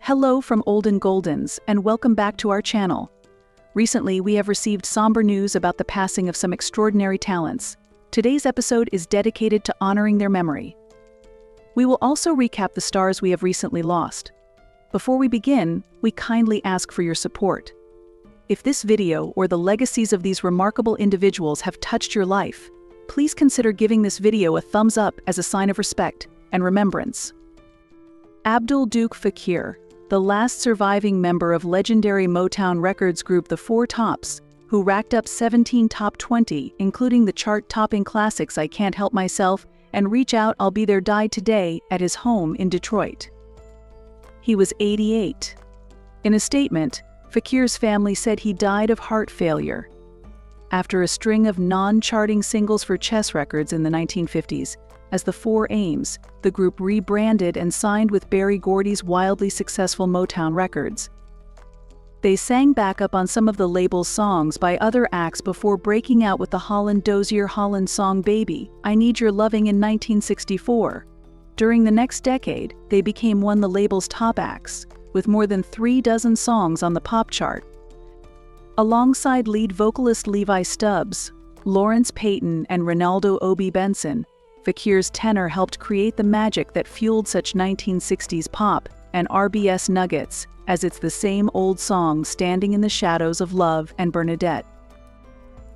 Hello from Olden Goldens, and welcome back to our channel. Recently, we have received somber news about the passing of some extraordinary talents. Today's episode is dedicated to honoring their memory. We will also recap the stars we have recently lost. Before we begin, we kindly ask for your support. If this video or the legacies of these remarkable individuals have touched your life, please consider giving this video a thumbs up as a sign of respect and remembrance. Abdul Duke Fakir, the last surviving member of legendary Motown Records group The Four Tops, who racked up 17 top 20, including the chart-topping classics I Can't Help Myself and Reach Out I'll Be There, died today at his home in Detroit. He was 88. In a statement, Fakir's family said he died of heart failure. After a string of non-charting singles for Chess Records in the 1950s, as the Four Aims, the group rebranded and signed with Berry Gordy's wildly successful Motown Records. They sang backup on some of the label's songs by other acts before breaking out with the Holland Dozier Holland song Baby, I Need Your Loving in 1964. During the next decade, they became one of the label's top acts, with more than 36 songs on the pop chart. Alongside lead vocalist Levi Stubbs, Lawrence Payton, and Ronaldo Obi Benson, Fakir's tenor helped create the magic that fueled such 1960s pop and RBS nuggets, as it's the same old song Standing in the Shadows of Love and Bernadette.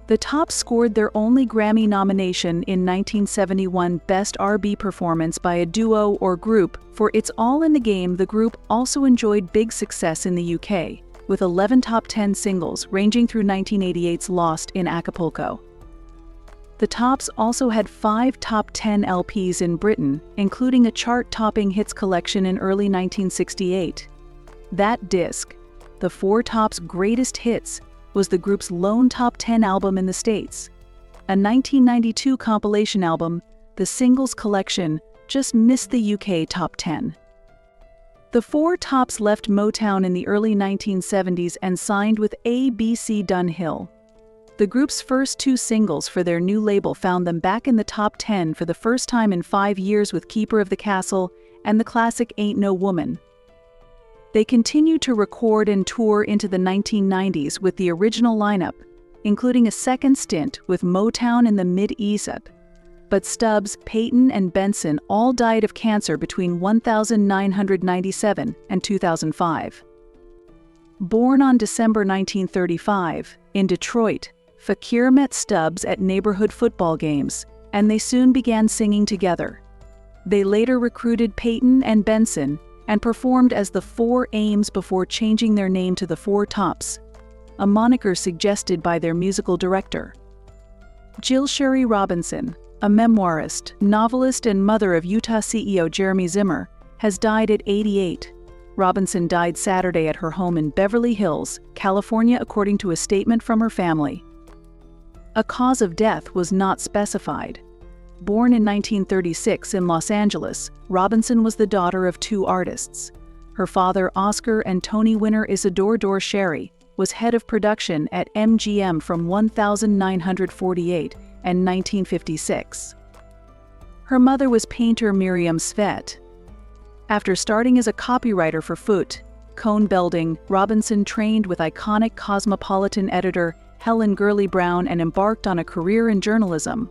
The Tops scored their only Grammy nomination in 1971 Best R&B Performance by a Duo or Group. For It's All in the Game, the group also enjoyed big success in the UK, with 11 top 10 singles ranging through 1988's Lost in Acapulco. The Tops also had 5 top 10 LPs in Britain, including a chart-topping hits collection in early 1968. That disc, The Four Tops' Greatest Hits, was the group's lone top 10 album in the States. A 1992 compilation album, the Singles Collection, just missed the UK top 10. The Four Tops left Motown in the early 1970s and signed with ABC Dunhill. The group's first 2 singles for their new label found them back in the top 10 for the first time in 5 years with Keeper of the Castle and the classic Ain't No Woman. They continued to record and tour into the 1990s with the original lineup, including a second stint with Motown in the Mid-East. But Stubbs, Payton, and Benson all died of cancer between 1997 and 2005. Born on December 1935, in Detroit, Fakir met Stubbs at neighborhood football games, and they soon began singing together. They later recruited Payton and Benson and performed as the Four Aims before changing their name to the Four Tops, a moniker suggested by their musical director. Jill Sherry Robinson, a memoirist, novelist, and mother of Utah CEO Jeremy Zimmer, has died at 88. Robinson died Saturday at her home in Beverly Hills, California, according to a statement from her family. A cause of death was not specified. Born in 1936 in Los Angeles, Robinson was the daughter of 2 artists. Her father, Oscar and Tony winner Isidore Dor Sherry, was head of production at MGM from 1948 and 1956. Her mother was painter Miriam Svet. After starting as a copywriter for Foot, Cone Belding, Robinson trained with iconic Cosmopolitan editor Helen Gurley Brown and embarked on a career in journalism.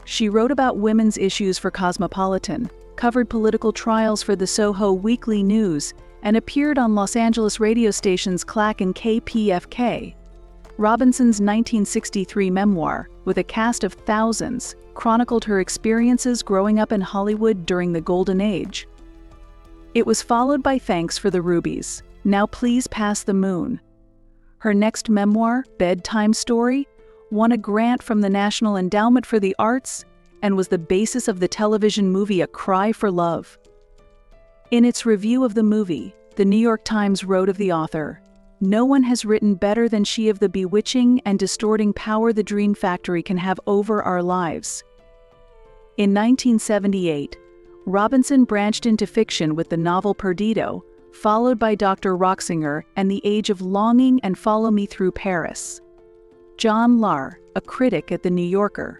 She wrote about women's issues for Cosmopolitan, covered political trials for the Soho Weekly News, and appeared on Los Angeles radio stations CLAC and KPFK. Robinson's 1963 memoir, with a cast of thousands, chronicled her experiences growing up in Hollywood during the Golden Age. It was followed by Thanks for the Rubies, Now Please Pass the Moon. Her next memoir, Bedtime Story, won a grant from the National Endowment for the Arts and was the basis of the television movie A Cry for Love. In its review of the movie, the New York Times wrote of the author, "No one has written better than she of the bewitching and distorting power the Dream Factory can have over our lives." In 1978, Robinson branched into fiction with the novel Perdido, followed by Dr. Roxinger and The Age of Longing and Follow Me Through Paris. John Lahr, a critic at The New Yorker.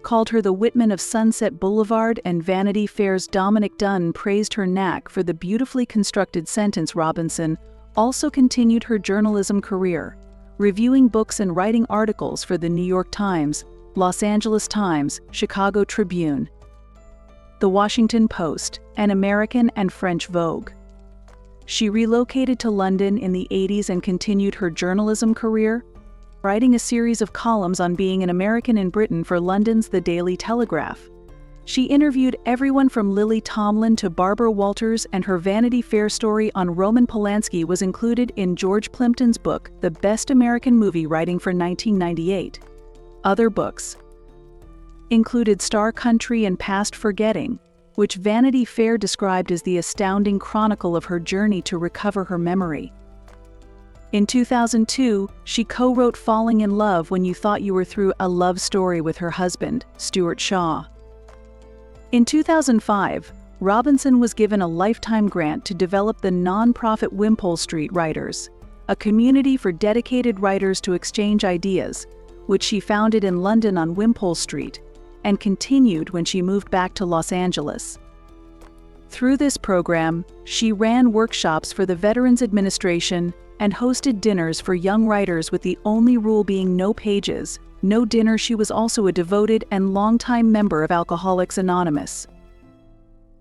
called her the Whitman of Sunset Boulevard, and Vanity Fair's Dominic Dunn praised her knack for the beautifully constructed sentence. Robinson also continued her journalism career, reviewing books and writing articles for the New York Times, Los Angeles Times, Chicago Tribune, The Washington Post, and American and French Vogue. She relocated to London in the 80s and continued her journalism career, writing a series of columns on being an American in Britain for London's The Daily Telegraph. She interviewed everyone from Lily Tomlin to Barbara Walters, and her Vanity Fair story on Roman Polanski was included in George Plimpton's book, The Best American Movie Writing for 1998. Other books included Star Country and Past Forgetting, which Vanity Fair described as the astounding chronicle of her journey to recover her memory. In 2002, she co-wrote Falling in Love When You Thought You Were Through, a love story with her husband, Stuart Shaw. In 2005, Robinson was given a lifetime grant to develop the nonprofit Wimpole Street Writers, a community for dedicated writers to exchange ideas, which she founded in London on Wimpole Street, and continued when she moved back to Los Angeles. Through this program, she ran workshops for the Veterans Administration and hosted dinners for young writers, with the only rule being no pages, no dinner. She was also a devoted and longtime member of Alcoholics Anonymous.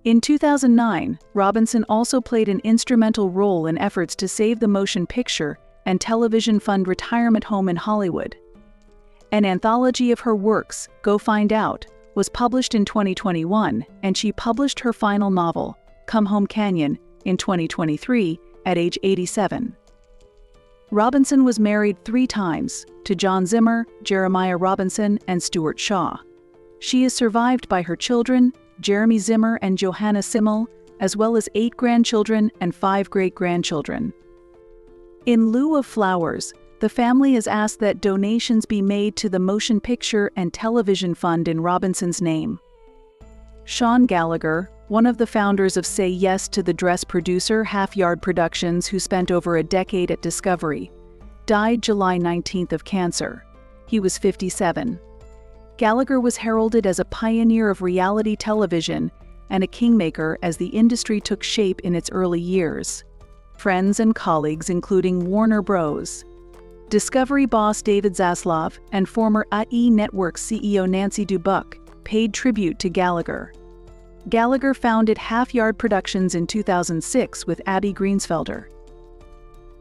In 2009, Robinson also played an instrumental role in efforts to save the motion picture and television fund Retirement Home in Hollywood. An anthology of her works, Go Find Out, was published in 2021, and she published her final novel, Come Home Canyon, in 2023 at age 87. Robinson was married 3 times, to John Zimmer, Jeremiah Robinson, and Stuart Shaw. She is survived by her children, Jeremy Zimmer and Johanna Simmel, as well as 8 grandchildren and 5 great-grandchildren. In lieu of flowers, the family has asked that donations be made to the Motion Picture and Television Fund in Robinson's name. Sean Gallagher, one of the founders of Say Yes to the Dress producer Half Yard Productions, who spent over a decade at Discovery, died July 19 of cancer. He was 57. Gallagher was heralded as a pioneer of reality television and a kingmaker as the industry took shape in its early years. Friends and colleagues, including Warner Bros., Discovery boss David Zaslav, and former AE Network CEO Nancy Dubuc, paid tribute to Gallagher. Gallagher founded Half Yard Productions in 2006 with Abby Greensfelder.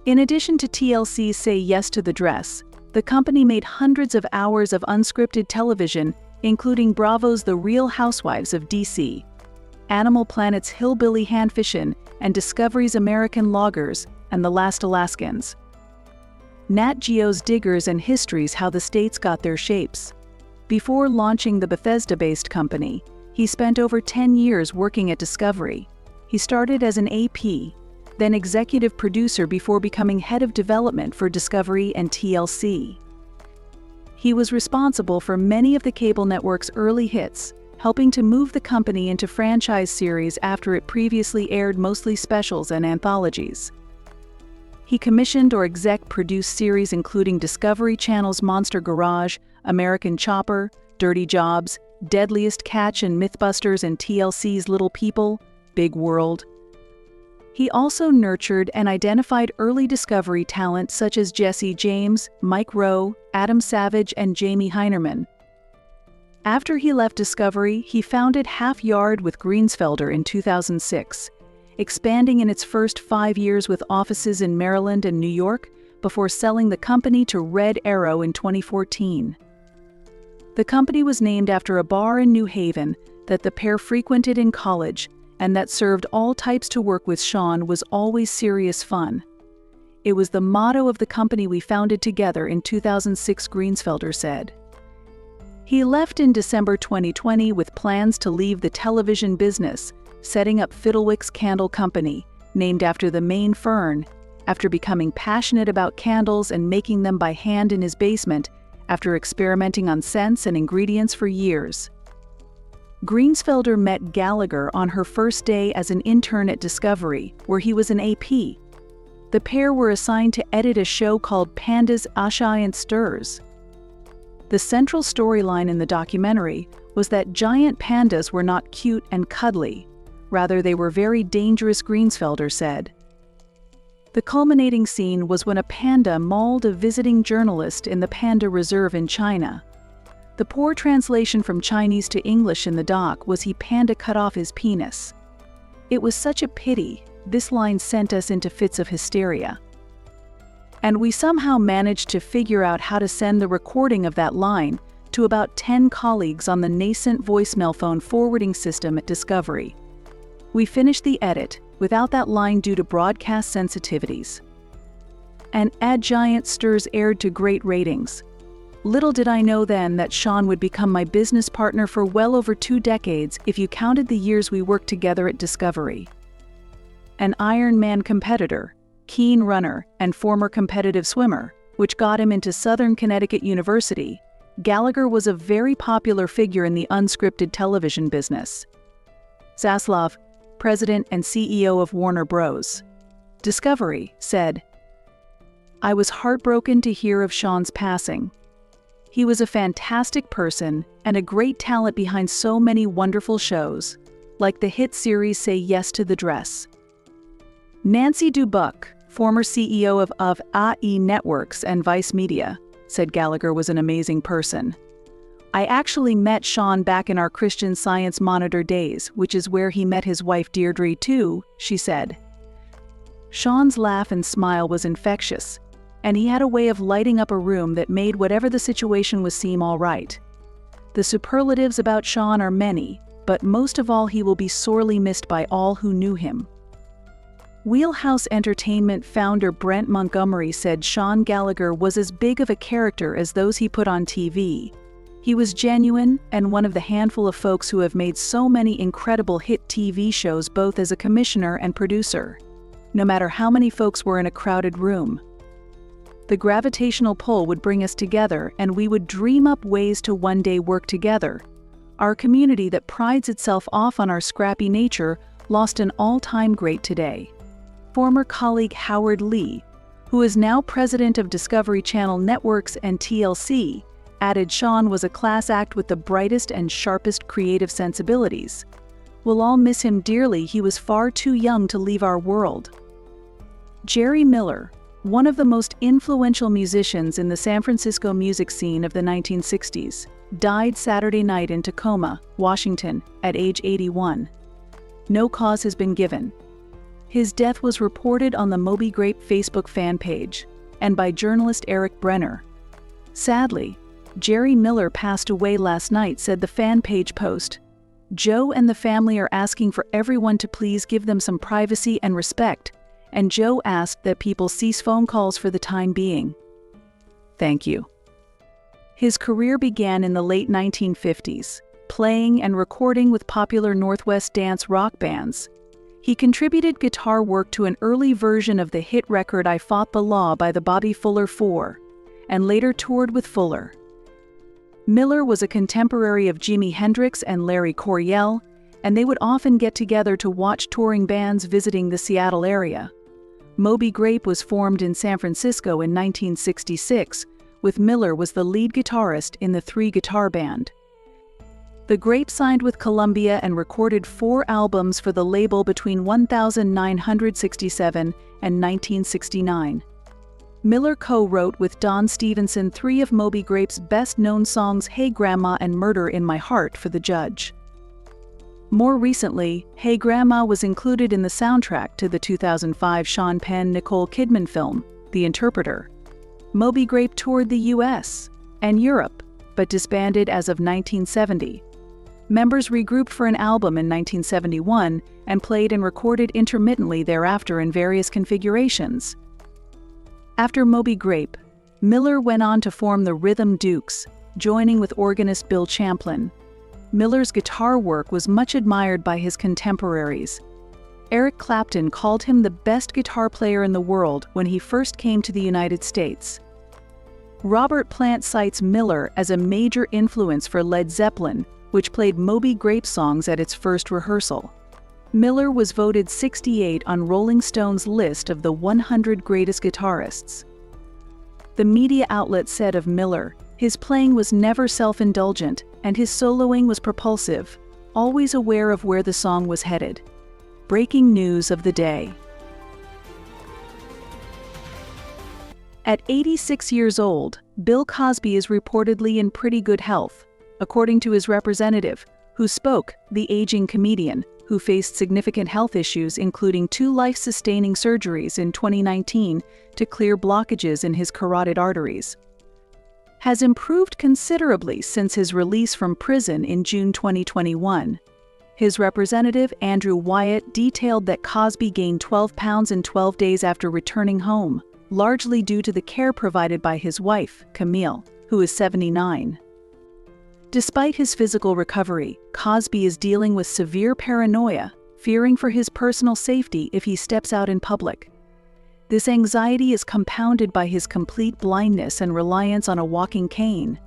In addition to TLC's Say Yes to the Dress, the company made hundreds of hours of unscripted television, including Bravo's The Real Housewives of D.C., Animal Planet's Hillbilly Handfishin', and Discovery's American Loggers and The Last Alaskans. Nat Geo's Diggers and History's How the States Got Their Shapes. Before launching the Bethesda-based company, he spent over 10 years working at Discovery. He started as an AP, then executive producer before becoming head of development for Discovery and TLC. He was responsible for many of the cable network's early hits, helping to move the company into franchise series after it previously aired mostly specials and anthologies. He commissioned or exec-produced series including Discovery Channel's Monster Garage, American Chopper, Dirty Jobs, Deadliest Catch and Mythbusters, and TLC's Little People, Big World. He also nurtured and identified early Discovery talent such as Jesse James, Mike Rowe, Adam Savage, and Jamie Heinerman. After he left Discovery, he founded Half Yard with Greensfelder in 2006, expanding in its first 5 years with offices in Maryland and New York before selling the company to Red Arrow in 2014. The company was named after a bar in New Haven that the pair frequented in college and that served all types. To work with Sean was always serious fun. It was the motto of the company we founded together in 2006, Greensfelder said. He left in December 2020 with plans to leave the television business, setting up Fiddlewick's Candle Company, named after the Maine fern, after becoming passionate about candles and making them by hand in his basement after experimenting on scents and ingredients for years. Greensfelder met Gallagher on her first day as an intern at Discovery, where he was an AP. The pair were assigned to edit a show called Pandas, Asha and Stirs. The central storyline in the documentary was that giant pandas were not cute and cuddly. Rather, they were very dangerous, Greensfelder said. The culminating scene was when a panda mauled a visiting journalist in the panda reserve in China. The poor translation from Chinese to English in the doc was "he panda cut off his penis." It was such a pity. This line sent us into fits of hysteria. And we somehow managed to figure out how to send the recording of that line to about 10 colleagues on the nascent voicemail phone forwarding system at Discovery. We finished the edit without that line due to broadcast sensitivities. And Ad Giant Stirs aired to great ratings. Little did I know then that Sean would become my business partner for well over 2 decades if you counted the years we worked together at Discovery. An Ironman competitor, keen runner, and former competitive swimmer, which got him into Southern Connecticut University, Gallagher was a very popular figure in the unscripted television business. Zaslav, president and CEO of Warner Bros. Discovery, said, "I was heartbroken to hear of Sean's passing. He was a fantastic person and a great talent behind so many wonderful shows, like the hit series Say Yes to the Dress." Nancy Dubuc, former CEO of AE Networks and Vice Media, said Gallagher was an amazing person. "I actually met Sean back in our Christian Science Monitor days, which is where he met his wife Deirdre too," she said. Sean's laugh and smile was infectious, and he had a way of lighting up a room that made whatever the situation was seem all right. The superlatives about Sean are many, but most of all he will be sorely missed by all who knew him. Wheelhouse Entertainment founder Brent Montgomery said Sean Gallagher was as big of a character as those he put on TV. He was genuine and one of the handful of folks who have made so many incredible hit TV shows both as a commissioner and producer. No matter how many folks were in a crowded room, the gravitational pull would bring us together and we would dream up ways to one day work together. Our community that prides itself off on our scrappy nature lost an all-time great today. Former colleague Howard Lee, who is now president of Discovery Channel Networks and TLC, added Sean was a class act with the brightest and sharpest creative sensibilities. We'll all miss him dearly. He was far too young to leave our world. Jerry Miller, one of the most influential musicians in the San Francisco music scene of the 1960s, died Saturday night in Tacoma, Washington, at age 81. No cause has been given. His death was reported on the Moby Grape Facebook fan page, and by journalist Eric Brenner. Sadly, Jerry Miller passed away last night, said the fan page post. Joe and the family are asking for everyone to please give them some privacy and respect, and Joe asked that people cease phone calls for the time being. Thank you. His career began in the late 1950s, playing and recording with popular Northwest dance rock bands. He contributed guitar work to an early version of the hit record I Fought the Law by the Bobby Fuller Four, and later toured with Fuller. Miller was a contemporary of Jimi Hendrix and Larry Coryell, and they would often get together to watch touring bands visiting the Seattle area. Moby Grape was formed in San Francisco in 1966, with Miller was the lead guitarist in the three-guitar band. The Grape signed with Columbia and recorded 4 albums for the label between 1967 and 1969. Miller co-wrote with Don Stevenson 3 of Moby Grape's best-known songs, Hey Grandma and Murder in My Heart, for the Judge. More recently, Hey Grandma was included in the soundtrack to the 2005 Sean Penn-Nicole Kidman film, The Interpreter. Moby Grape toured the US and Europe, but disbanded as of 1970. Members regrouped for an album in 1971 and played and recorded intermittently thereafter in various configurations. After Moby Grape, Miller went on to form the Rhythm Dukes, joining with organist Bill Champlin. Miller's guitar work was much admired by his contemporaries. Eric Clapton called him the best guitar player in the world when he first came to the United States. Robert Plant cites Miller as a major influence for Led Zeppelin, which played Moby Grape songs at its first rehearsal. Miller was voted 68 on Rolling Stone's list of the 100 greatest guitarists. The media outlet said of Miller, His playing was never self-indulgent, and his soloing was propulsive, always aware of where the song was headed. Breaking news of the day. At 86 years old, Bill Cosby is reportedly in pretty good health, according to his representative, who spoke, the aging comedian, who faced significant health issues including 2 life-sustaining surgeries in 2019 to clear blockages in his carotid arteries, has improved considerably since his release from prison in June 2021. His representative, Andrew Wyatt, detailed that Cosby gained 12 pounds in 12 days after returning home, largely due to the care provided by his wife, Camille, who is 79. Despite his physical recovery, Cosby is dealing with severe paranoia, fearing for his personal safety if he steps out in public. This anxiety is compounded by his complete blindness and reliance on a walking cane.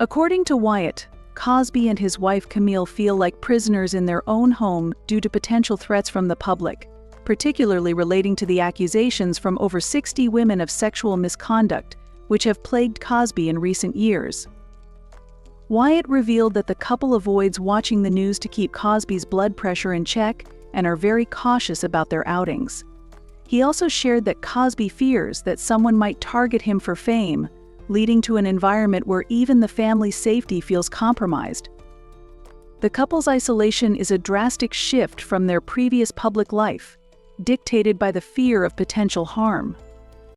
According to Wyatt, Cosby and his wife Camille feel like prisoners in their own home due to potential threats from the public, particularly relating to the accusations from over 60 women of sexual misconduct, which have plagued Cosby in recent years. Wyatt revealed that the couple avoids watching the news to keep Cosby's blood pressure in check and are very cautious about their outings. He also shared that Cosby fears that someone might target him for fame, leading to an environment where even the family's safety feels compromised. The couple's isolation is a drastic shift from their previous public life, dictated by the fear of potential harm.